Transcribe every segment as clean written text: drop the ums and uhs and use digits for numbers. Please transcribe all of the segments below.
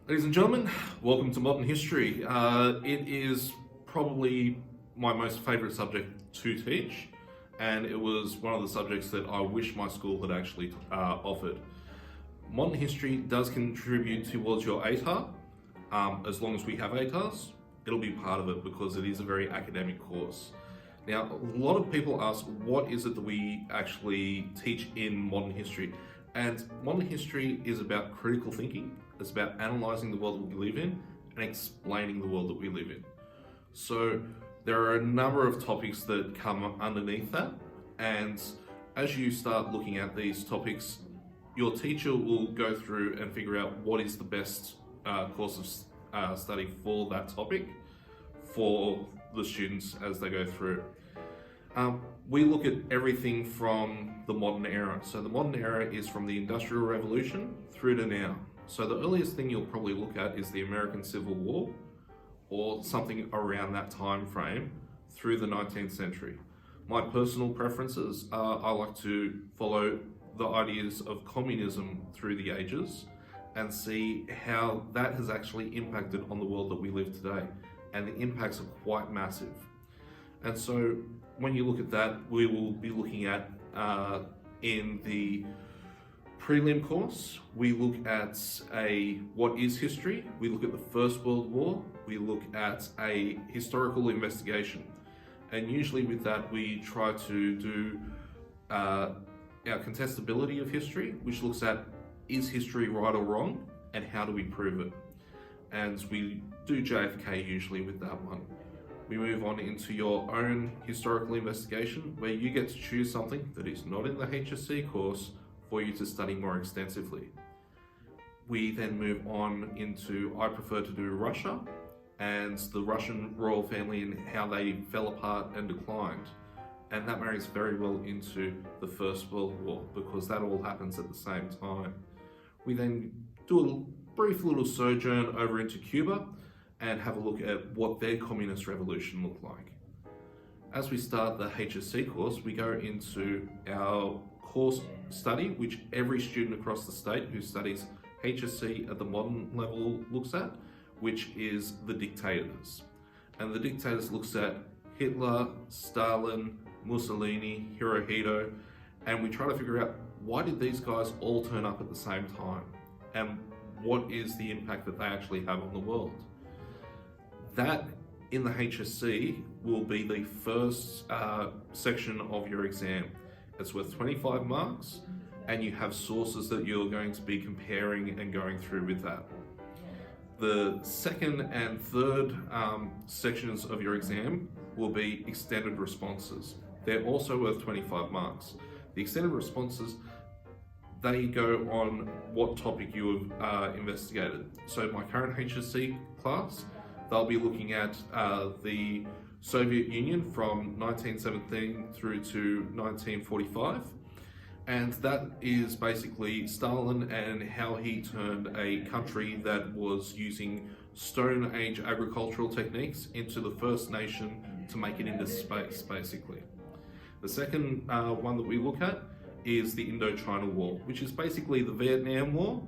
Ladies and gentlemen, welcome to Modern History. It is probably my most favourite subject to teach, and it was one of the subjects that I wish my school had actually offered. Modern History does contribute towards your ATAR. As long as we have ATARs, it'll be part of it because it is a very academic course. Now, a lot of people ask, what is it that we actually teach in modern history? And modern history is about critical thinking. It's about analysing the world that we live in and explaining the world that we live in. So there are a number of topics that come underneath that. And as you start looking at these topics, your teacher will go through and figure out what is the best course of study for that topic for the students as they go through. We look at everything from the modern era. So the modern era is from the Industrial Revolution through to now. So the earliest thing you'll probably look at is the American Civil War or something around that time frame through the 19th century. My personal preferences are I like to follow the ideas of communism through the ages and see how that has actually impacted on the world that we live today. And the impacts are quite massive. And so when you look at that, we will be looking at in the prelim course, we look at what is history, we look at the First World War, we look at a historical investigation. And usually with that, we try to do our contestability of history, which looks at is history right or wrong, and how do we prove it? And we do JFK usually with that one. We move on into your own historical investigation where you get to choose something that is not in the HSC course for you to study more extensively. We then move on into, I prefer to do Russia and the Russian royal family and how they fell apart and declined. And that marries very well into the First World War because that all happens at the same time. We then do a brief little sojourn over into Cuba and have a look at what their communist revolution looked like. As we start the HSC course, we go into our course study, which every student across the state who studies HSC at the modern level looks at, which is the dictators. And the dictators looks at Hitler, Stalin, Mussolini, Hirohito, and we try to figure out why did these guys all turn up at the same time? And what is the impact that they actually have on the world? That in the HSC will be the first section of your exam. It's worth 25 marks and you have sources that you're going to be comparing and going through with that. The second and third sections of your exam will be extended responses. They're also worth 25 marks. The extended responses, they go on what topic you have investigated. So my current HSC class, they'll be looking at the Soviet Union from 1917 through to 1945. And that is basically Stalin and how he turned a country that was using Stone Age agricultural techniques into the first nation to make it into space, basically. The second one that we look at is the Indochina War, which is basically the Vietnam War,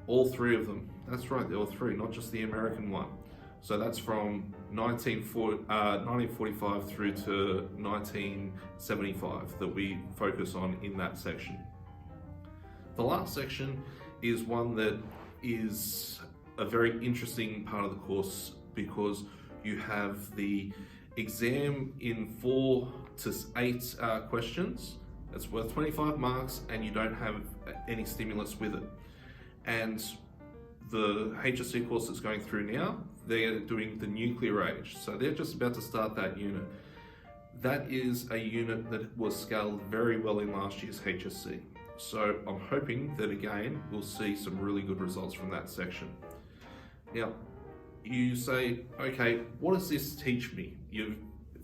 all three of them. That's right, there were three, not just the American one. So that's from 1945 through to 1975 that we focus on in that section. The last section is one that is a very interesting part of the course because you have the exam in 4 to 8 questions. It's worth 25 marks and you don't have any stimulus with it. And the HSC course that's going through now, they're doing the nuclear age. So they're just about to start that unit. That is a unit that was scaled very well in last year's HSC. So I'm hoping that again, we'll see some really good results from that section. Now, you say, okay, what does this teach me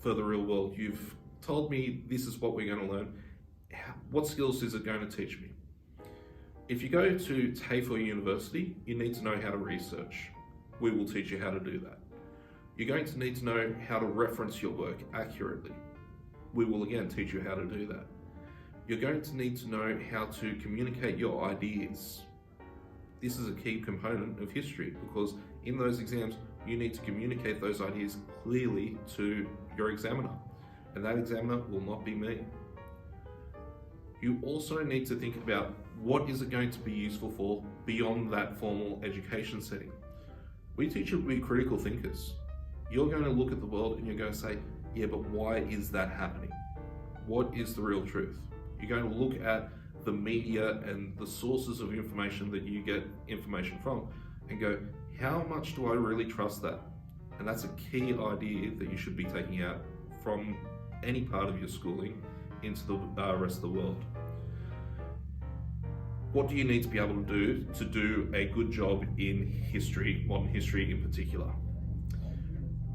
for the real world? You've told me this is what we're going to learn. What skills is it going to teach me? If you go to TAFE University, you need to know how to research. We will teach you how to do that. You're going to need to know how to reference your work accurately. We will again teach you how to do that. You're going to need to know how to communicate your ideas. this is a key component of history, because in those exams, you need to communicate those ideas clearly to your examiner, and that examiner will not be me. You also need to think about what is it going to be useful for beyond that formal education setting. We teach you to be critical thinkers. You're going to look at the world and you're going to say, yeah, but why is that happening? What is the real truth? You're going to look at the media and the sources of information that you get information from and go, how much do I really trust that? And that's a key idea that you should be taking out from any part of your schooling into the rest of the world. What do you need to be able to do a good job in history, modern history in particular?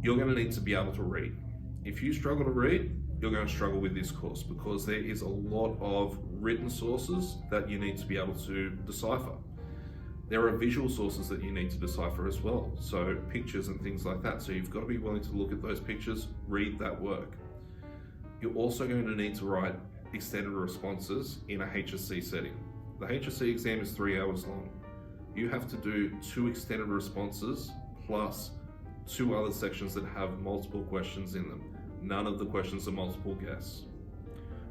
You're going to need to be able to read. If you struggle to read, you're going to struggle with this course, because there is a lot of written sources that you need to be able to decipher. There are visual sources that you need to decipher as well, so pictures and things like that. So you've got to be willing to look at those pictures, read that work. You're also going to need to write extended responses in a HSC setting. The HSC exam is 3 hours long. You have to do 2 extended responses plus 2 other sections that have multiple questions in them. None of the questions are multiple guess.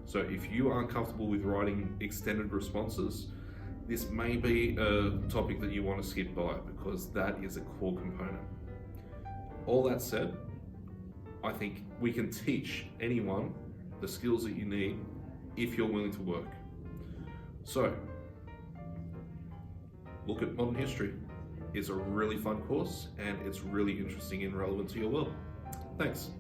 So if you aren't comfortable with writing extended responses, this may be a topic that you want to skip by, because that is a core component. All that said, I think we can teach anyone the skills that you need if you're willing to work. So, look at modern history. It's a really fun course and it's really interesting and relevant to your world. Thanks.